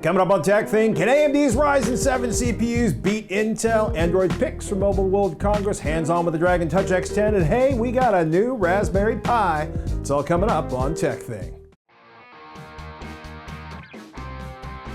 Coming up on TekThing, can AMD's Ryzen 7 CPUs beat Intel? Android picks from Mobile World Congress, hands-on with the Dragon Touch X10, and hey, we got a new Raspberry Pi. It's all coming up on TekThing.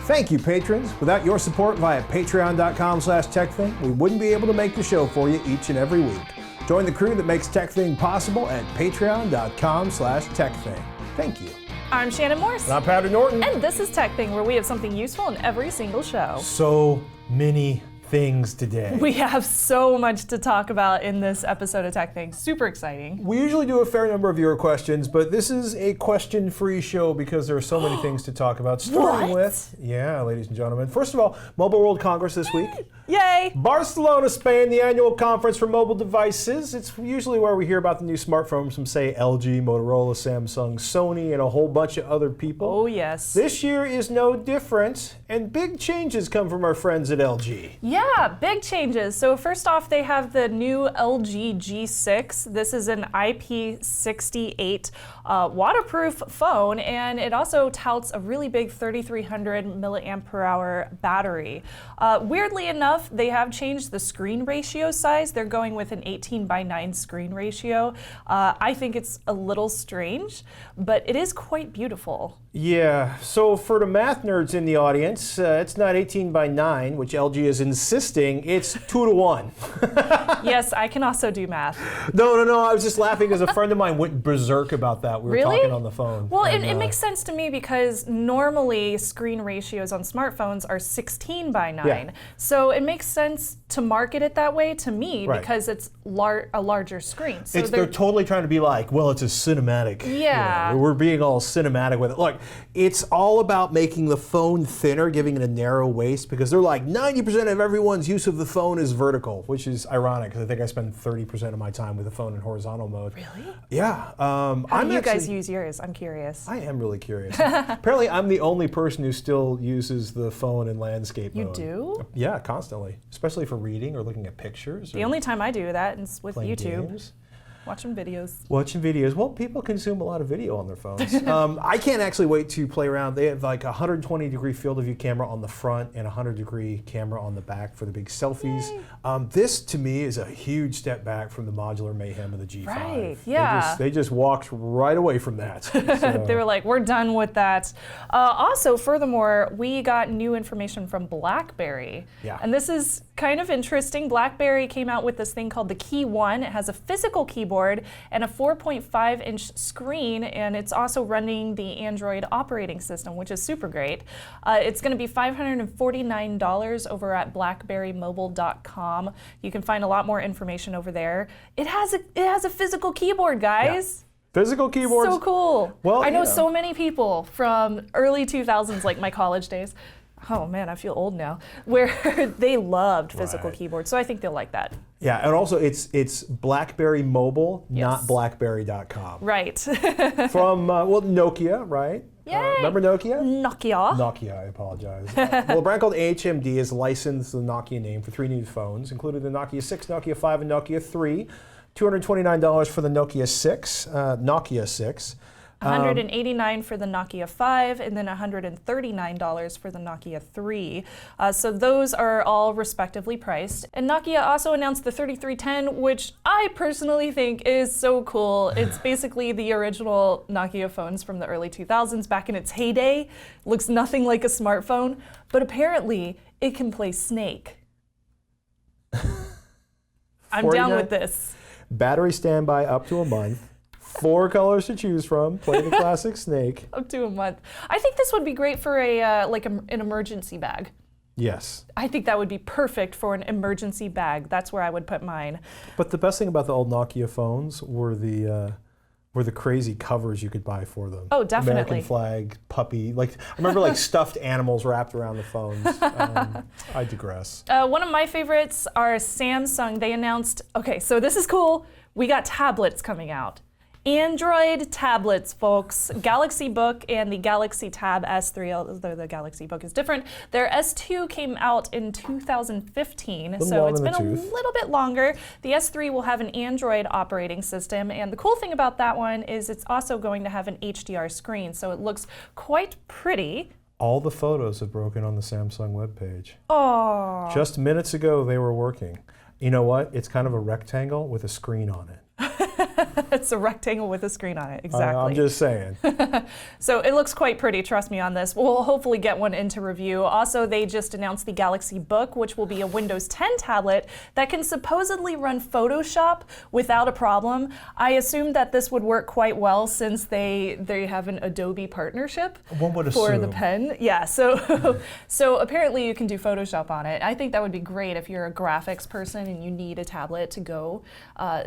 Thank you, patrons. Without your support via patreon.com/TekThing, we wouldn't be able to make the show for you each and every week. Join the crew that makes TekThing possible at patreon.com/TekThing. Thank you. I'm Shannon Morse. And I'm Patrick Norton. And this is TekThing, where we have something useful in every single show. So many things today. We have so much to talk about in this episode of TekThing. Super exciting. We usually do a fair number of viewer questions, but this is a question-free show because there are so many things to talk about. Starting with, ladies and gentlemen, first of all, Mobile World Congress this week. Yay! Barcelona, Spain, the annual conference for mobile devices. It's usually where we hear about the new smartphones from, say, LG, Motorola, Samsung, Sony, and a whole bunch of other people. Oh, yes. This year is no different, and big changes come from our friends at LG. Yeah, big changes. So first off, they have the new LG G6. This is an IP68 waterproof phone, and it also touts a really big 3,300 milliamp per hour battery. Weirdly enough, they have changed the screen ratio size. They're going with an 18:9 screen ratio. I think it's a little strange, but it is quite beautiful. Yeah, so for the math nerds in the audience, it's not 18:9, which LG is insisting, it's 2:1. Yes, I can also do math. No, I was just laughing because a friend of mine went berserk about that. We were talking on the phone. Well, it makes sense to me because normally screen ratios on smartphones are 16:9. Yeah. So it makes sense to market it that way to me because it's a larger screen. So they're totally trying to be like, well, it's a cinematic. Yeah. We're being all cinematic with it. Look, it's all about making the phone thinner, giving it a narrow waist, because they're like 90% of everyone's use of the phone is vertical, which is ironic because I think I spend 30% of my time with the phone in horizontal mode. Really? Yeah. How do you guys use yours? I'm curious. I am really curious. Apparently, I'm the only person who still uses the phone in landscape mode. You do? Yeah, constantly, especially for reading or looking at pictures. The only time I do that is with YouTube. Games. Watching videos. Watching videos. Well, people consume a lot of video on their phones. I can't actually wait to play around. They have like a 120-degree field of view camera on the front and a 100-degree camera on the back for the big selfies. This, to me, is a huge step back from the modular mayhem of the G5. Right, yeah. They just walked right away from that. So. They were like, we're done with that. Also, furthermore, we got new information from Blackberry. Yeah. And this is kind of interesting. Blackberry came out with this thing called the KeyOne. It has a physical keyboard and a 4.5-inch screen, and it's also running the Android operating system, which is super great. It's going to be $549 over at blackberrymobile.com. You can find a lot more information over there. It has a physical keyboard, guys. Yeah. Physical keyboards. So cool. Well, I know so many people from early 2000s, like my college days. Oh man, I feel old now. Where they loved physical keyboards, so I think they'll like that. Yeah, and also it's BlackBerry Mobile, not BlackBerry.com. Right. From Nokia, right? Yay! Remember Nokia? Nokia, I apologize. Well, a brand called HMD has licensed the Nokia name for 3 new phones, including the Nokia 6, Nokia 5, and Nokia 3. $229 for the Nokia 6. $189 for the Nokia 5, and then $139 for the Nokia 3. So those are all respectively priced. And Nokia also announced the 3310, which I personally think is so cool. It's basically the original Nokia phones from the early 2000s, back in its heyday. Looks nothing like a smartphone, but apparently it can play Snake. I'm down with this. Battery standby up to a month. 4 colors to choose from. Play the classic Snake. Up to a month. I think this would be great for an emergency bag. Yes. I think that would be perfect for an emergency bag. That's where I would put mine. But the best thing about the old Nokia phones were the crazy covers you could buy for them. Oh, definitely. American flag, puppy. I remember stuffed animals wrapped around the phones. I digress. One of my favorites are Samsung. They announced, so this is cool. We got tablets coming out. Android tablets, folks. Galaxy Book and the Galaxy Tab S3, although the Galaxy Book is different. Their S2 came out in 2015, so it's been a little bit longer. The S3 will have an Android operating system, and the cool thing about that one is it's also going to have an HDR screen, so it looks quite pretty. All the photos have broken on the Samsung webpage. Oh. Just minutes ago, they were working. You know what? It's kind of a rectangle with a screen on it. It's a rectangle with a screen on it, exactly. I'm just saying. So it looks quite pretty, trust me on this. We'll hopefully get one into review. Also, they just announced the Galaxy Book, which will be a Windows 10 tablet that can supposedly run Photoshop without a problem. I assumed that this would work quite well since they have an Adobe partnership One would for assume. the pen. Yeah, so so apparently you can do Photoshop on it. I think that would be great if you're a graphics person and you need a tablet to go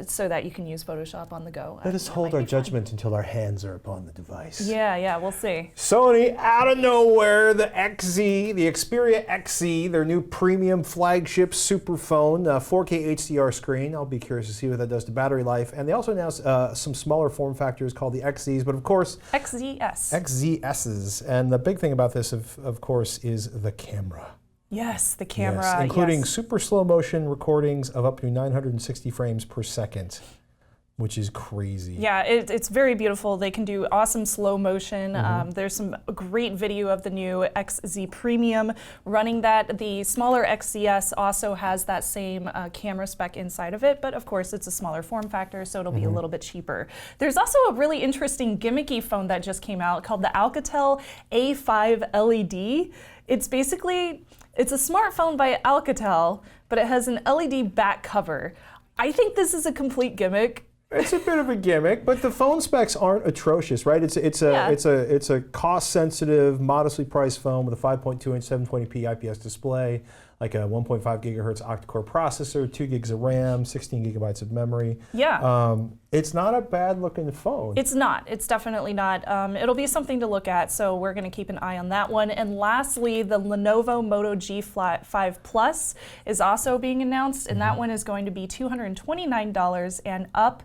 so that you can use Photoshop on the go. Let us hold our judgment until our hands are upon the device. Yeah, we'll see. Sony, out of nowhere, the Xperia XZ, their new premium flagship superphone, 4K HDR screen. I'll be curious to see what that does to battery life. And they also announced some smaller form factors called the XZs, but of course, XZSs. And the big thing about this, of course, is the camera. Yes, the camera. Yes, including super slow motion recordings of up to 960 frames per second. Which is crazy. Yeah, it's very beautiful. They can do awesome slow motion. There's some great video of the new XZ Premium running that. The smaller XZS also has that same camera spec inside of it, but of course it's a smaller form factor, so it'll be a little bit cheaper. There's also a really interesting gimmicky phone that just came out called the Alcatel A5 LED. It's a smartphone by Alcatel, but it has an LED back cover. I think this is a complete gimmick. It's a bit of a gimmick, but the phone specs aren't atrocious, right? It's a cost-sensitive, modestly priced phone with a 5.2-inch 720p IPS display, like a 1.5 gigahertz octa-core processor, 2 gigs of RAM, 16 gigabytes of memory. Yeah. It's not a bad-looking phone. It's not. It's definitely not. It'll be something to look at, so we're going to keep an eye on that one. And lastly, the Lenovo Moto G5 Plus is also being announced, and that one is going to be $229 and up.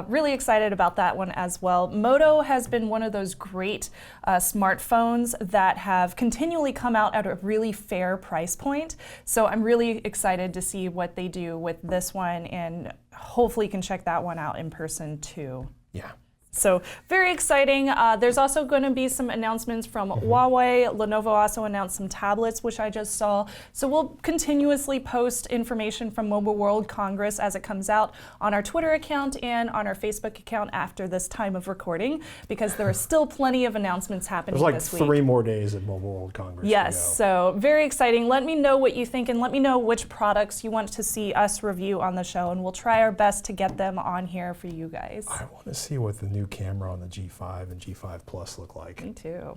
Really excited about that one as well. Moto has been one of those great smartphones that have continually come out at a really fair price point. So I'm really excited to see what they do with this one, and hopefully can check that one out in person too. Yeah. So very exciting. There's also going to be some announcements from Huawei. Lenovo also announced some tablets, which I just saw. So we'll continuously post information from Mobile World Congress as it comes out on our Twitter account and on our Facebook account after this time of recording, because there are still plenty of announcements happening this week. There's like 3 more days at Mobile World Congress. Yes, so very exciting. Let me know what you think, and let me know which products you want to see us review on the show, and we'll try our best to get them on here for you guys. I want to see what the new camera on the G5 and G5 Plus look like. Me too.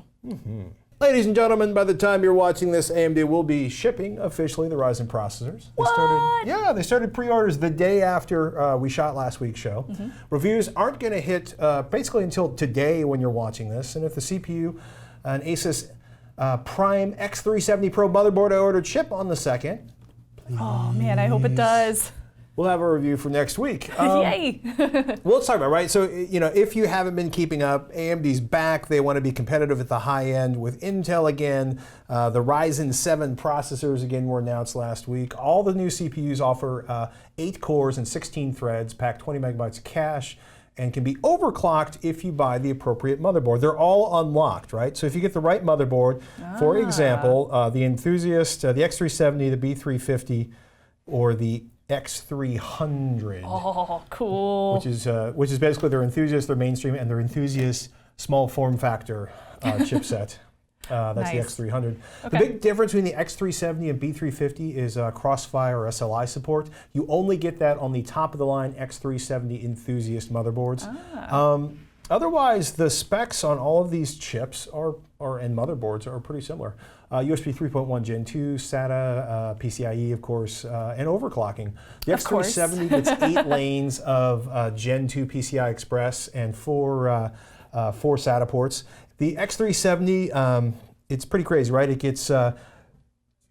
Ladies and gentlemen, by the time you're watching this, AMD will be shipping officially the Ryzen processors. They started pre-orders the day after we shot last week's show. Reviews aren't going to hit basically until today when you're watching this. And if the CPU, an ASUS Prime X370-Pro motherboard I ordered ship on the 2nd, please. Oh man, I hope it does. We'll have a review for next week. Yay! Well, let's talk about it, right? So, you know, if you haven't been keeping up, AMD's back. They want to be competitive at the high end with Intel again. The Ryzen 7 processors, again, were announced last week. All the new CPUs offer 8 cores and 16 threads, pack 20 megabytes of cache, and can be overclocked if you buy the appropriate motherboard. They're all unlocked, right? So if you get the right motherboard, for example, the Enthusiast, the X370, the B350, or the X300. Oh, cool. Which is basically their Enthusiast, their mainstream, and their Enthusiast small form factor chipset. That's nice. The X300. Okay. The big difference between the X370 and B350 is Crossfire or SLI support. You only get that on the top of the line X370 Enthusiast motherboards. Otherwise, the specs on all of these chips and motherboards are pretty similar. USB 3.1 Gen 2, SATA, PCIe, of course, and overclocking. The X370 gets 8 lanes of Gen 2 PCI Express and 4 SATA ports. The X370, it's pretty crazy, right? It gets 2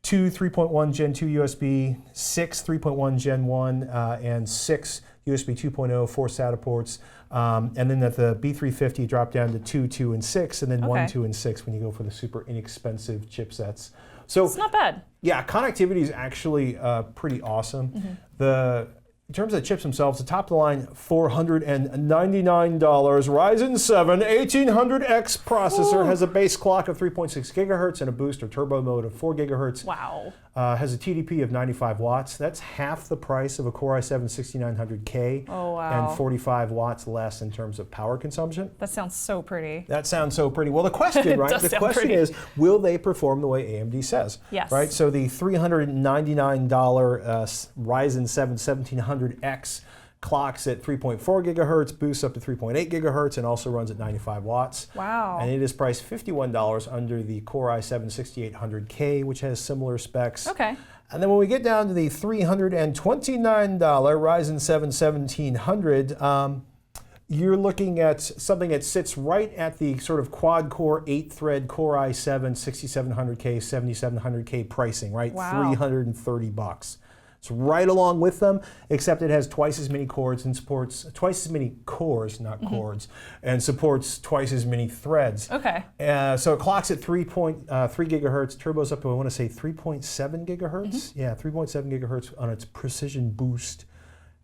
3.1 Gen 2 USB, 6 3.1 Gen 1, and 6 USB 2.0, 4 SATA ports. And then at the B350, drop down to 2, 2, and 6, and then 1, 2, and 6 when you go for the super inexpensive chipsets. So it's not bad. Yeah, connectivity is actually pretty awesome. in terms of the chips themselves, the top of the line, $499 Ryzen 7 1800X processor. Has a base clock of 3.6 gigahertz and a boost or turbo mode of 4 gigahertz. Wow. Has a TDP of 95 watts. That's half the price of a Core i7 6900K. Oh, wow. And 45 watts less in terms of power consumption. That sounds so pretty. That sounds so pretty. Well, the question, right? The question is, will they perform the way AMD says? Yes. Right? So the $399 Ryzen 7 1700X clocks at 3.4 gigahertz, boosts up to 3.8 gigahertz, and also runs at 95 watts. Wow. And it is priced $51 under the Core i7 6800K, which has similar specs. Okay. And then when we get down to the $329 Ryzen 7 1700, you're looking at something that sits right at the sort of quad-core, 8-thread Core i7 6700K, 7700K pricing, right? Wow. $330. It's right along with them, except it has twice as many cores and supports twice as many cores, not cords, and supports twice as many threads. Okay. So it clocks at 3.3 gigahertz, turbos up to, I want to say, 3.7 gigahertz. Yeah, 3.7 gigahertz on its precision boost.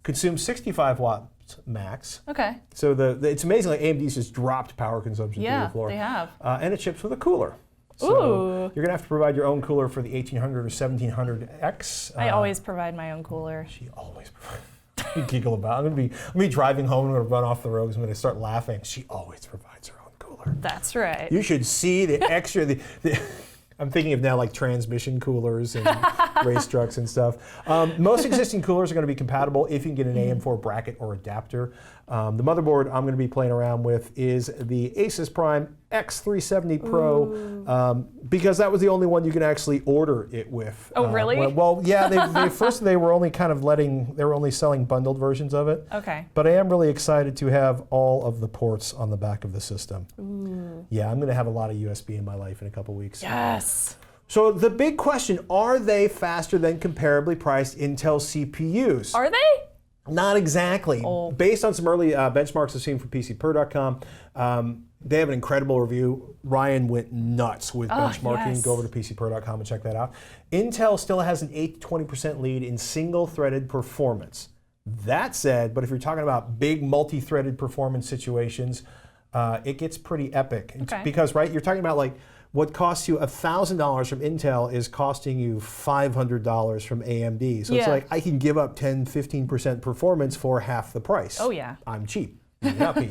Consumes 65 watts max. Okay. So it's amazing, like AMD's just dropped power consumption through the floor. Yeah, they have. And it ships with a cooler. So Ooh. you're going to have to provide your own cooler for the 1800 or 1700X. I always provide my own cooler. She always provides. You giggle about it. I'm going to be driving home, I'm going to run off the road, I'm going to start laughing. She always provides her own cooler. That's right. You should see the extra, I'm thinking of now like transmission coolers and race trucks and stuff. Most existing coolers are going to be compatible if you can get an AM4 bracket or adapter. The motherboard I'm going to be playing around with is the ASUS Prime X370-Pro, because that was the only one you can actually order it with. Oh, really? Well, yeah, they were only kind of they were only selling bundled versions of it. Okay. But I am really excited to have all of the ports on the back of the system. Ooh. Yeah, I'm going to have a lot of USB in my life in a couple weeks. Yes. So the big question, are they faster than comparably priced Intel CPUs? Are they? Not exactly. Oh. Based on some early benchmarks I've seen from PCPer.com, they have an incredible review. Ryan went nuts with benchmarking. Yes. Go over to PCPer.com and check that out. Intel still has an 8 to 20% lead in single-threaded performance. That said, but if you're talking about big multi-threaded performance situations, it gets pretty epic. Okay. Because, right, you're talking about like what costs you $1,000 from Intel is costing you $500 from AMD. So it's like I can give up 10, 15% performance for half the price. Oh, yeah. I'm cheap. You're happy.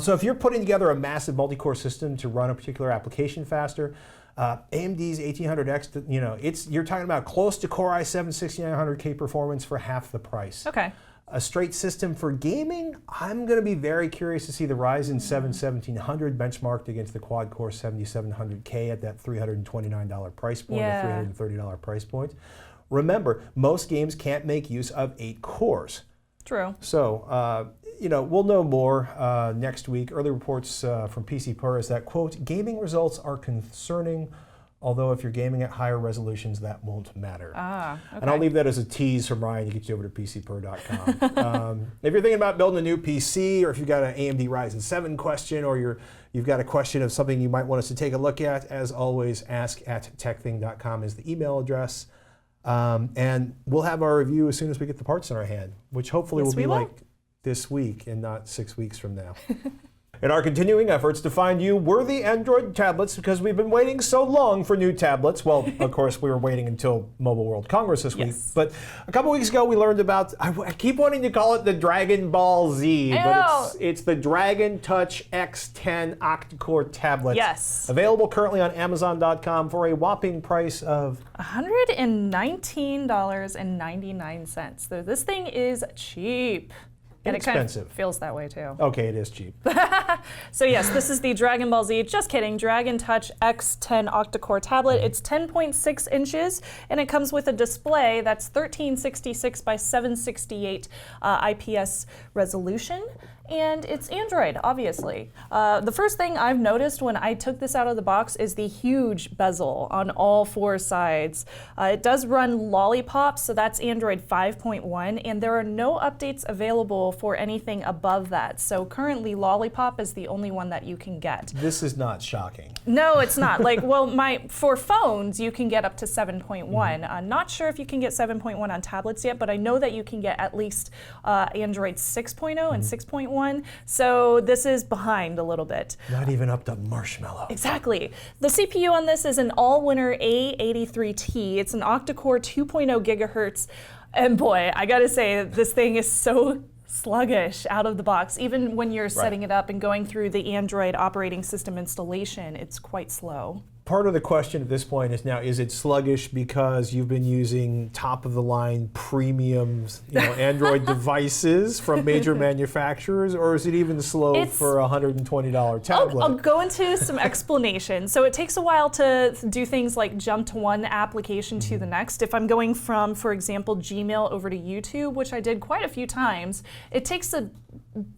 So if you're putting together a massive multi-core system to run a particular application faster, AMD's 1800X, you're talking about close to Core i7 6900K performance for half the price. Okay. A straight system for gaming, I'm going to be very curious to see the Ryzen 7 1700 benchmarked against the quad-core 7700K at that $329 price point, or $330 price point. Remember, most games can't make use of 8 cores. True. So, we'll know more next week. Early reports from PCPer is that, quote, gaming results are concerning, although if you're gaming at higher resolutions, that won't matter. Okay. And I'll leave that as a tease from Ryan to get you over to PCPer.com. If you're thinking about building a new PC, or if you've got an AMD Ryzen 7 question, or you've got a question of something you might want us to take a look at, as always, ask@TekThing.com is the email address. And we'll have our review as soon as we get the parts in our hand, which hopefully will be like this week and not 6 weeks from now. In our continuing efforts to find you worthy Android tablets, because we've been waiting so long for new tablets. Well, of course, we were waiting until Mobile World Congress this week. But a couple weeks ago, we learned about, I keep wanting to call it the Dragon Ball Z, but it's the Dragon Touch X10 octa-core tablet. Yes. Available currently on Amazon.com for a whopping price of $119.99. So this thing is cheap. And inexpensive. It kind of feels that way too. Okay, it is cheap. So yes, this is the Dragon Ball Z, just kidding, Dragon Touch X10 octa-core tablet. It's 10.6 inches, and it comes with a display that's 1366 by 768 IPS resolution. and it's Android, obviously. The first thing I've noticed when I took this out of the box is the huge bezel on all 4 sides. It does run Lollipop, so that's Android 5.1, and there are no updates available for anything above that. So currently, Lollipop is the only one that you can get. This is not shocking. No, it's not. For phones, you can get up to 7.1. I'm not sure if you can get 7.1 on tablets yet, but I know that you can get at least Android 6.0 and 6.1. So this is behind a little bit. Not even up to Marshmallow. Exactly. The CPU on this is an all-winner A83T. It's an octa-core 2.0 gigahertz. And boy, I gotta say, this thing is so sluggish out of the box. Even when you're setting it up and going through the Android operating system installation, it's quite slow. Part of the question at this point is now, is it sluggish because you've been using top-of-the-line premium Android devices from major manufacturers, or is it even slow for a $120 tablet? I'll go into some explanation. So it takes a while to do things like jump to one application to the next. If I'm going from, for example, Gmail over to YouTube, which I did quite a few times, it takes a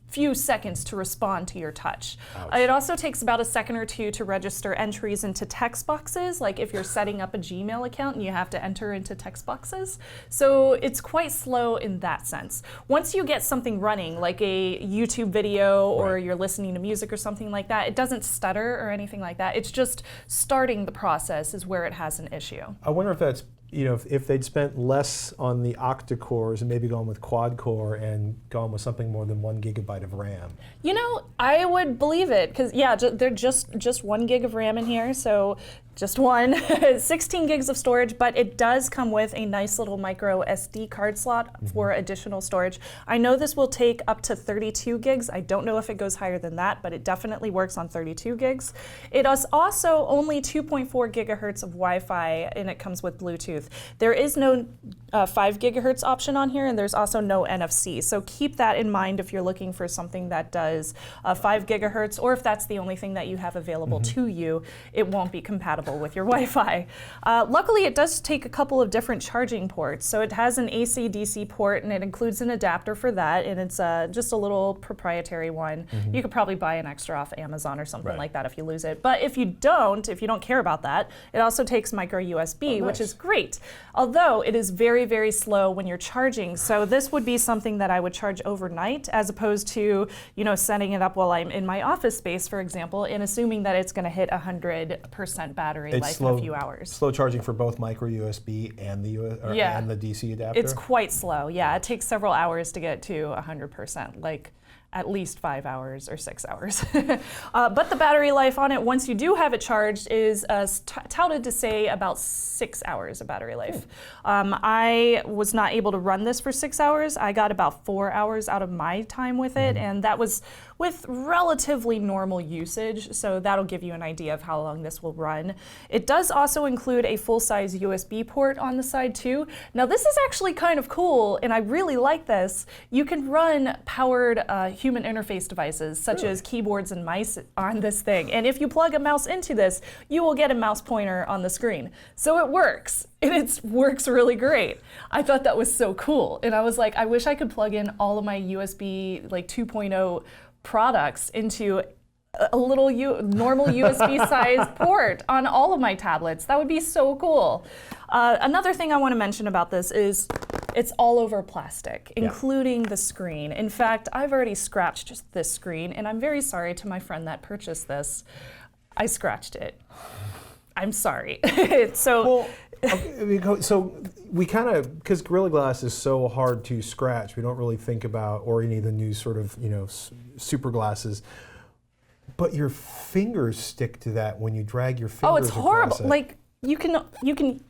few seconds to respond to your touch. It also takes about a second or two to register entries into text boxes, like if you're setting up a Gmail account and you have to enter into text boxes. So it's quite slow in that sense. Once you get something running, like a YouTube video or you're listening to music or something like that, it doesn't stutter or anything like that. It's just starting the process is where it has an issue. I wonder if that's if they'd spent less on the octa-cores and maybe gone with quad-core and gone with something more than 1 gigabyte of RAM. I would believe it, because they're just 1 gig of RAM in here, so just one, 16 gigs of storage, but it does come with a nice little micro SD card slot for additional storage. I know this will take up to 32 gigs. I don't know if it goes higher than that, but it definitely works on 32 gigs. It is also only 2.4 gigahertz of Wi-Fi, and it comes with Bluetooth. There is no 5 gigahertz option on here, and there's also no NFC. So keep that in mind if you're looking for something that does 5 gigahertz, or if that's the only thing that you have available to you, it won't be compatible with your Wi-Fi. Luckily, it does take a couple of different charging ports. So it has an AC/DC port, and it includes an adapter for that, and it's just a little proprietary one. You could probably buy an extra off Amazon or something like that if you lose it. But if you don't care about that, it also takes micro USB, which is great. Although it is very, very slow when you're charging. So this would be something that I would charge overnight, as opposed to setting it up while I'm in my office space, for example, and assuming that it's going to hit 100% battery life in a few hours. Slow charging for both micro USB and the and the DC adapter? It's quite slow, it takes several hours to get to 100%, like at least 5 hours or 6 hours. But the battery life on it, once you do have it charged, is touted to say about 6 hours of battery life. I was not able to run this for 6 hours. I got about 4 hours out of my time with it, and that was with relatively normal usage, so that'll give you an idea of how long this will run. It does also include a full-size USB port on the side too. Now this is actually kind of cool, and I really like this. You can run powered human interface devices, such as keyboards and mice on this thing. And if you plug a mouse into this, you will get a mouse pointer on the screen. So it works, and it works really great. I thought that was so cool, and I was like, I wish I could plug in all of my USB 2.0 products into a little normal USB-sized port on all of my tablets. That would be so cool. Another thing I want to mention about this is it's all over plastic, including the screen. In fact, I've already scratched this screen, and I'm very sorry to my friend that purchased this. I scratched it. I'm sorry. So we kind of, because Gorilla Glass is so hard to scratch, we don't really think about, or any of the new sort of, super glasses. But your fingers stick to that when you drag your fingers across it's horrible. It. You can,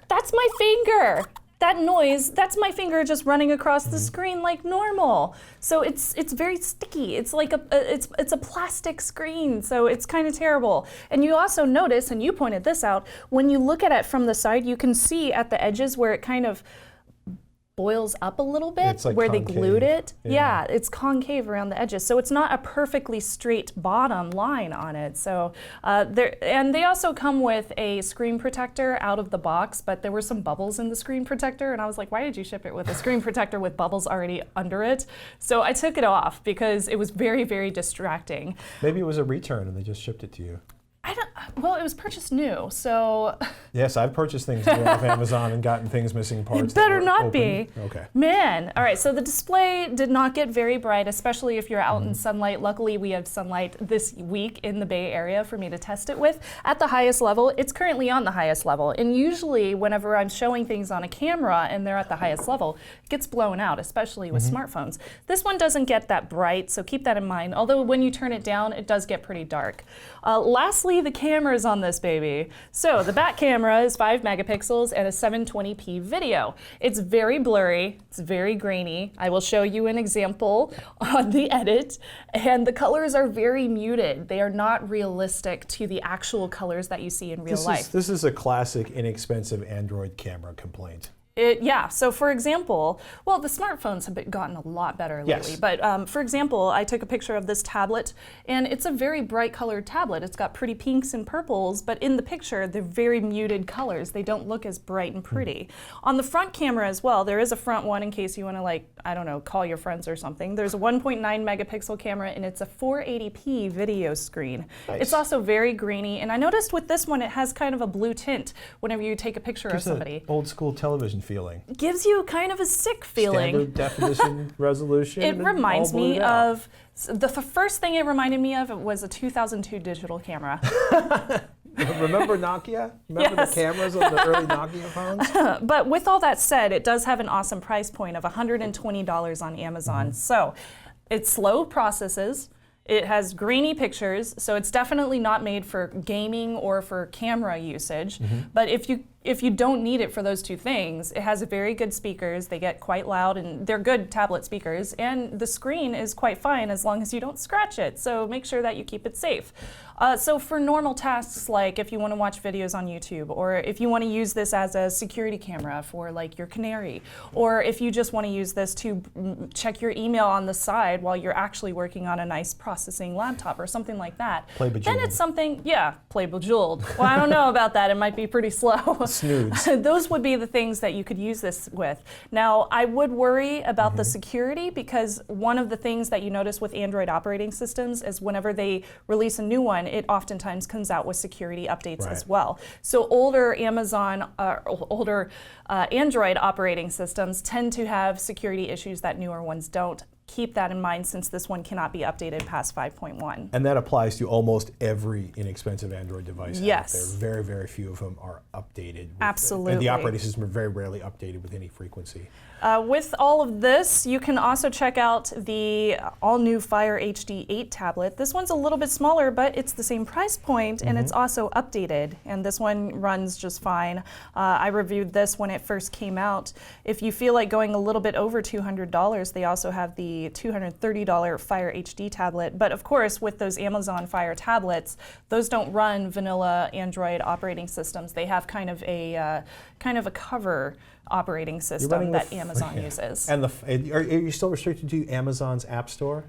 that's my finger. That noise, that's my finger just running across the screen like normal. So it's very sticky. It's like it's a plastic screen, so it's kind of terrible. And you also notice, and you pointed this out, when you look at it from the side, you can see at the edges where it kind of boils up a little bit It's like where concave. they glued it. Yeah. Yeah, it's concave around the edges. So it's not a perfectly straight bottom line on it. So and they also come with a screen protector out of the box, but there were some bubbles in the screen protector, and I was like, why did you ship it with a screen protector with bubbles already under it? So I took it off because it was very, very distracting. Maybe it was a return and they just shipped it to you. Well, it was purchased new, so. Yes, I've purchased things off Amazon and gotten things missing parts. It better that not open. be. Okay. Man. All right, so the display did not get very bright, especially if you're out in sunlight. Luckily, we have sunlight this week in the Bay Area for me to test it with. At the highest level, it's currently on the highest level. And usually, whenever I'm showing things on a camera and they're at the highest level, it gets blown out, especially with smartphones. This one doesn't get that bright, so keep that in mind. Although when you turn it down, it does get pretty dark. Lastly, the cameras on this baby. So the back camera is 5 megapixels and a 720p video. It's very blurry, it's very grainy. I will show you an example on the edit, and the colors are very muted. They are not realistic to the actual colors that you see in real life. This is a classic inexpensive Android camera complaint. Yeah, so for example, well, the smartphones have gotten a lot better lately, Yes. but for example, I took a picture of this tablet, and it's a very bright colored tablet. It's got pretty pinks and purples, but in the picture, they're very muted colors. They don't look as bright and pretty. On the front camera as well, there is a front one in case you want to, like, I don't know, call your friends or something. There's a 1.9 megapixel camera, and it's a 480p video screen. Nice. It's also very grainy, and I noticed with this one, it has kind of a blue tint whenever you take a picture of somebody. Old school television feeling. Gives you kind of a sick feeling. Standard definition resolution. It and reminds all me blued out. of, the first thing it reminded me of was a 2002 digital camera. Remember Nokia? Remember Yes. the cameras of the early Nokia phones? But with all that said, it does have an awesome price point of $120 on Amazon. So it's slow processes. It has grainy pictures, so it's definitely not made for gaming or for camera usage. But if you don't need it for those two things, it has very good speakers. They get quite loud, and they're good tablet speakers. And the screen is quite fine as long as you don't scratch it. So make sure that you keep it safe. So for normal tasks, like if you want to watch videos on YouTube, or if you want to use this as a security camera for like your Canary, or if you just want to use this to check your email on the side while you're actually working on a nice processing laptop or something like that, Play then Bejeweled. it's something, yeah, play Bejeweled. Well, I don't know about that. It might be pretty slow. Snooze. Those would be the things that you could use this with. Now, I would worry about the security, because one of the things that you notice with Android operating systems is whenever they release a new one, it oftentimes comes out with security updates as well. So older Android operating systems tend to have security issues that newer ones don't. Keep that in mind, since this one cannot be updated past 5.1. And that applies to almost every inexpensive Android device Yes. out there. Very, very few of them are updated. Absolutely. And the operating system are very rarely updated with any frequency. With all of this, you can also check out the all-new Fire HD 8 tablet. This one's a little bit smaller, but it's the same price point, and it's also updated. And this one runs just fine. I reviewed this when it first came out. If you feel like going a little bit over $200, they also have the $230 Fire HD tablet. But of course, with those Amazon Fire tablets, those don't run vanilla Android operating systems. They have kind of a cover operating system that Amazon uses. And are you still restricted to Amazon's App Store?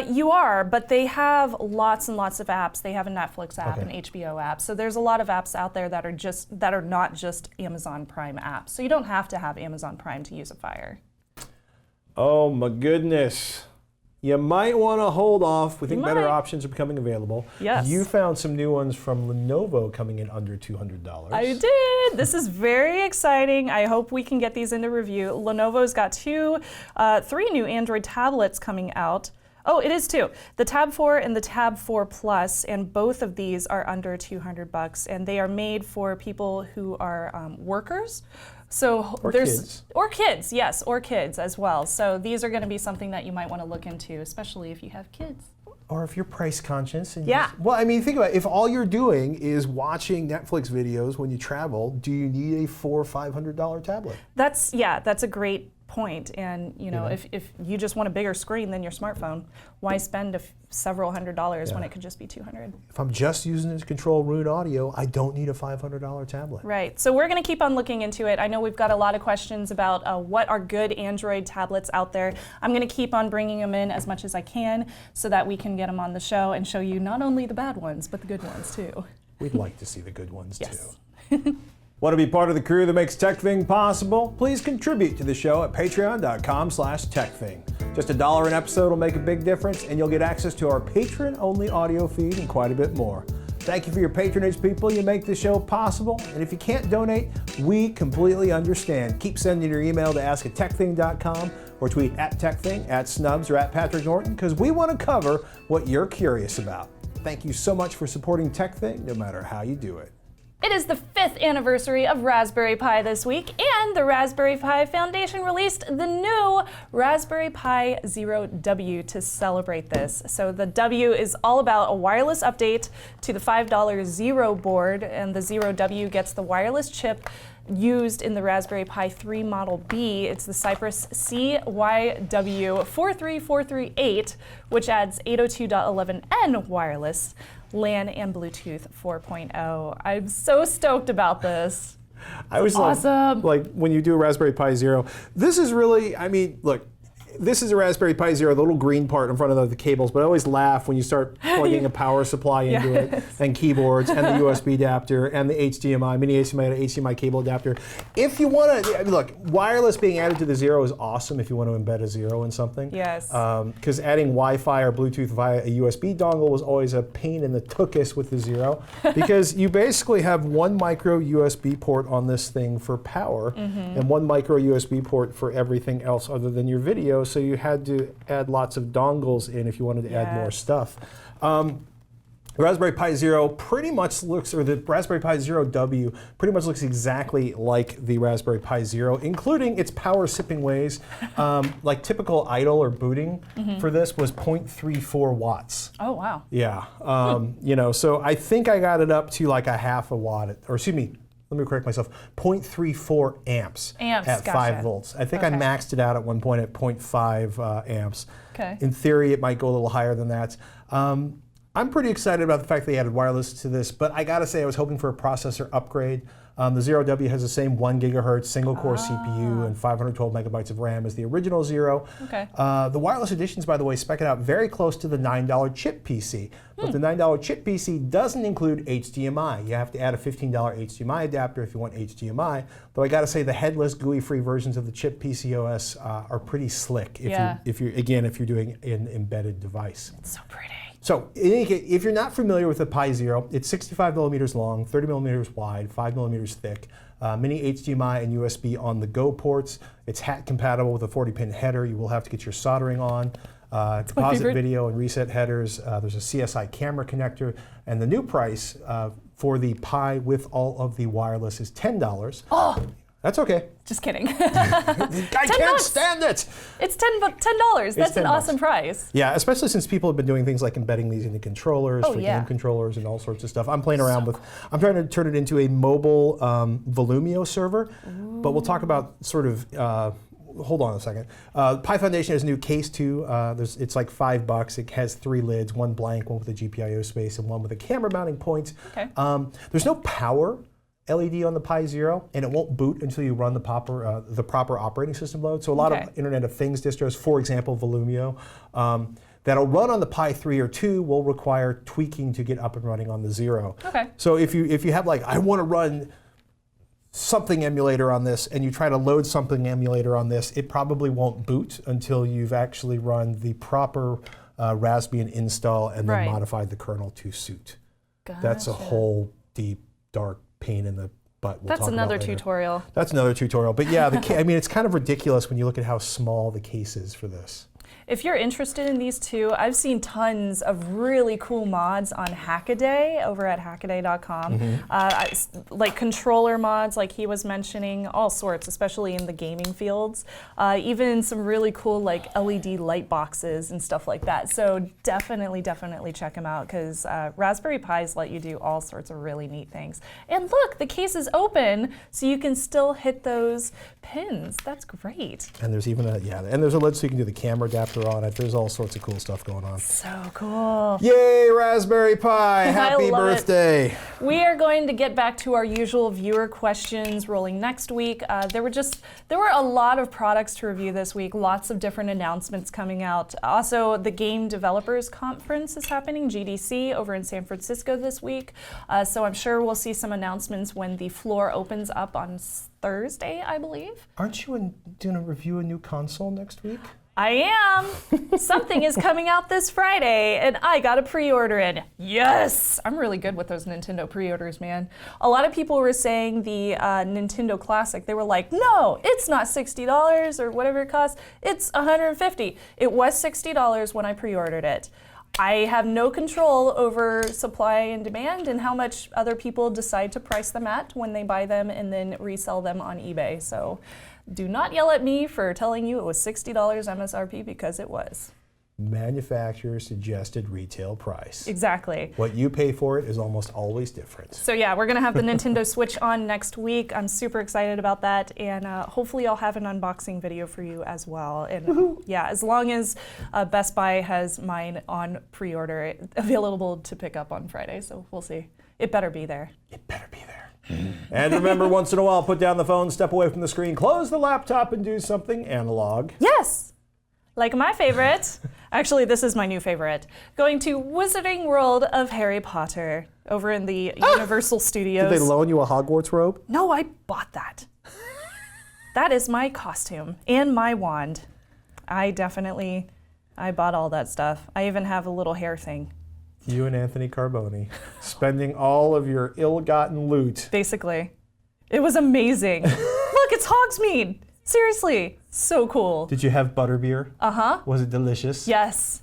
You are, but they have lots and lots of apps. They have a Netflix app, Okay. an HBO app. So there's a lot of apps out there that are not just Amazon Prime apps. So you don't have to have Amazon Prime to use a Fire. Oh my goodness. You might want to hold off. We think You better might. options are becoming available. Yes. You found some new ones from Lenovo coming in under $200. I did. This is very exciting. I hope we can get these into review. Lenovo's got three new Android tablets coming out. Oh, it is two. The Tab 4 and the Tab 4 Plus, and both of these are under $200, and they are made for people who are workers. So Or there's kids. or kids, yes, or kids as well. So these are going to be something that you might want to look into, especially if you have kids. Or if you're price conscious. And Yeah. well, I mean, think about it. If all you're doing is watching Netflix videos when you travel, do you need a $400 or $500 tablet? That's a great point. And you know, if you just want a bigger screen than your smartphone, why spend several $100s when it could just be $200? If I'm just using it to control Root Audio, I don't need a $500 tablet. Right. So we're going to keep on looking into it. I know we've got a lot of questions about what are good Android tablets out there. I'm going to keep on bringing them in as much as I can so that we can get them on the show and show you not only the bad ones, but the good ones too. We'd like to see the good ones too. Want to be part of the crew that makes TekThing possible? Please contribute to the show at patreon.com/TekThing. Just $1 an episode will make a big difference, and you'll get access to our patron-only audio feed and quite a bit more. Thank you for your patronage, people. You make the show possible. And if you can't donate, we completely understand. Keep sending your email to ask@tekthing.com or tweet @TekThing, @Snubs, or @Patrick Norton, because we want to cover what you're curious about. Thank you so much for supporting TekThing, no matter how you do it. It is the 5th anniversary of Raspberry Pi this week, and the Raspberry Pi Foundation released the new Raspberry Pi Zero W to celebrate this. So the W is all about a wireless update to the $5 Zero board, and the Zero W gets the wireless chip used in the Raspberry Pi 3 Model B. It's the Cypress CYW43438, which adds 802.11n wireless, LAN, and Bluetooth 4.0. I'm so stoked about this. I was awesome. Like when you do a Raspberry Pi Zero, this is really, I mean, look, this is a Raspberry Pi Zero, the little green part in front of the cables, but I always laugh when you start plugging a power supply into it, and keyboards, and the USB adapter, and the HDMI, mini HDMI to HDMI cable adapter. If you want to, look, wireless being added to the Zero is awesome if you want to embed a Zero in something. Yes. Because adding Wi-Fi or Bluetooth via a USB dongle was always a pain in the tuchus with the Zero, because you basically have one micro USB port on this thing for power, and one micro USB port for everything else other than your video. So you had to add lots of dongles in if you wanted to add more stuff. The Raspberry Pi Zero pretty much looks, or the Raspberry Pi Zero W pretty much looks exactly like the Raspberry Pi Zero, including its power sipping ways. Like typical idle or booting for this was 0.34 watts. Oh, wow. Yeah. You know, so I think I got it up to like a half a watt, or excuse me, let me correct myself, 0.34 amps at 5 volts. I think I maxed it out at one point at 0.5 amps. Okay. In theory, it might go a little higher than that. I'm pretty excited about the fact they added wireless to this, but I gotta say I was hoping for a processor upgrade. The Zero W has the same 1 gigahertz single core CPU and 512 megabytes of RAM as the original Zero. Okay. The wireless editions, by the way, spec it out very close to the $9 chip PC. But the $9 chip PC doesn't include HDMI. You have to add a $15 HDMI adapter if you want HDMI. Though I gotta say the headless GUI-free versions of the chip PC OS are pretty slick if you're doing an embedded device. It's so pretty. So, in any case, if you're not familiar with the Pi Zero, it's 65 millimeters long, 30 millimeters wide, 5 millimeters thick, mini HDMI and USB on the go ports. It's HAT compatible with a 40-pin header. You will have to get your soldering on. Deposit video and reset headers. There's a CSI camera connector. And the new price for the Pi with all of the wireless is $10. Oh! That's okay. Just kidding. I can't stand it. It's $10. That's an awesome price. Yeah, especially since people have been doing things like embedding these into controllers, for game controllers and all sorts of stuff. I'm playing around with, I'm trying to turn it into a mobile Volumio server, but we'll talk about sort of, hold on a second. Pi Foundation has a new case too. It's like $5. It has 3 lids, one blank, one with a GPIO space, and one with a camera mounting point. Okay. There's no power LED on the Pi Zero, and it won't boot until you run the proper operating system load. So a lot of Internet of Things distros, for example, Volumio, that'll run on the Pi 3 or 2 will require tweaking to get up and running on the Zero. Okay. So if you have like, I want to run something emulator on this, and you try to load something emulator on this, it probably won't boot until you've actually run the proper Raspbian install and then modified the kernel to suit. Gotcha. That's a whole deep, dark pain in the butt. That's another tutorial. That's another tutorial. But yeah, I mean, it's kind of ridiculous when you look at how small the case is for this. If you're interested in these two, I've seen tons of really cool mods on Hackaday over at hackaday.com. Like controller mods, like he was mentioning, all sorts, especially in the gaming fields. Even some really cool like LED light boxes and stuff like that. So definitely check them out because Raspberry Pis let you do all sorts of really neat things. And look, the case is open, so you can still hit those pins. That's great. And there's even there's a lid so you can do the camera adapter on it. There's all sorts of cool stuff going on. So cool. Yay, Raspberry Pi! Happy birthday! We are going to get back to our usual viewer questions rolling next week. There were a lot of products to review this week, lots of different announcements coming out. Also, the Game Developers Conference is happening, GDC, over in San Francisco this week. So I'm sure we'll see some announcements when the floor opens up on Thursday, I believe. Aren't you doing a review a new console next week? I am. Something is coming out this Friday, and I got a pre-order in. Yes! I'm really good with those Nintendo pre-orders, man. A lot of people were saying the Nintendo Classic, they were like, no, it's not $60 or whatever it costs. It's $150. It was $60 when I pre-ordered it. I have no control over supply and demand and how much other people decide to price them at when they buy them and then resell them on eBay. So do not yell at me for telling you it was $60 MSRP because it was. Manufacturer suggested retail price. Exactly. What you pay for it is almost always different. So yeah, we're gonna have the Nintendo Switch on next week. I'm super excited about that, and hopefully I'll have an unboxing video for you as well. And yeah, as long as Best Buy has mine on pre-order, available to pick up on Friday. So we'll see. It better be there. It better be there. And remember, once in a while, put down the phone, step away from the screen, close the laptop, and do something analog. Yes. Like my favorite, actually this is my new favorite, going to Wizarding World of Harry Potter over in the Universal Studios. Did they loan you a Hogwarts robe? No, I bought that. That is my costume and my wand. I bought all that stuff. I even have a little hair thing. You and Anthony Carboni spending all of your ill-gotten loot. Basically. It was amazing. Look, it's Hogsmeade. Seriously, so cool. Did you have butterbeer? Uh-huh. Was it delicious? Yes.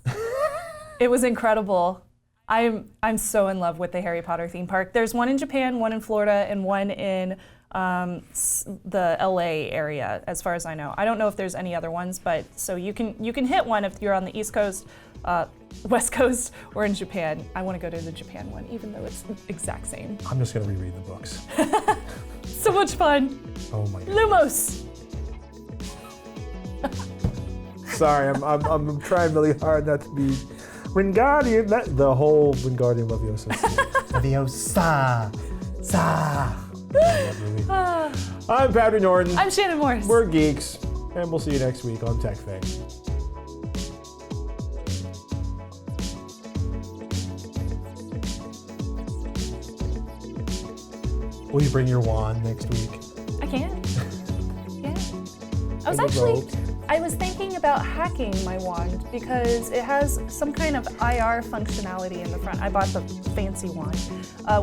It was incredible. I'm so in love with the Harry Potter theme park. There's one in Japan, one in Florida, and one in the LA area, as far as I know. I don't know if there's any other ones, but so you can hit one if you're on the East Coast, West Coast, or in Japan. I want to go to the Japan one, even though it's the exact same. I'm just gonna reread the books. So much fun. Oh my God. Lumos. Sorry, I'm trying really hard not to be Wingardium. The whole Wingardium Leviosa. Leviosa. Sa. I'm Patrick Norton. I'm Shannon Morris. We're geeks, and we'll see you next week on TekThing. Will you bring your wand next week? I can. Yeah. I was thinking about hacking my wand because it has some kind of IR functionality in the front. I bought the fancy wand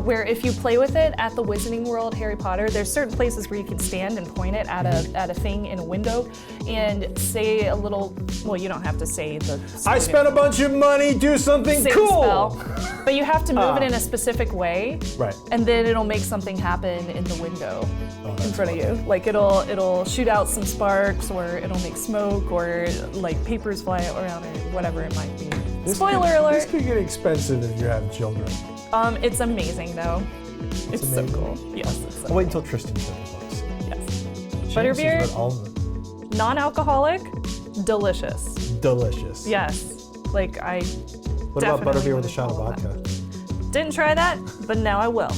where if you play with it at the Wizarding World Harry Potter, there's certain places where you can stand and point it at a thing in a window and say a little, well, you don't have to say the slogan. I spent a bunch of money, do something Say cool! The spell, but you have to move it in a specific way, right? And then it'll make something happen in the window in front of you. Like it'll shoot out some sparks, or it'll make smoke, or like papers fly around, or whatever it might be. Spoiler alert! This could get expensive if you have children. It's amazing though. It's amazing. so cool. Yes, it's so I'll wait until Tristan shows the books. Yes. Butterbeer, non-alcoholic, delicious. Delicious. Yes. Like I. What about butterbeer with a shot of vodka? Didn't try that, but now I will.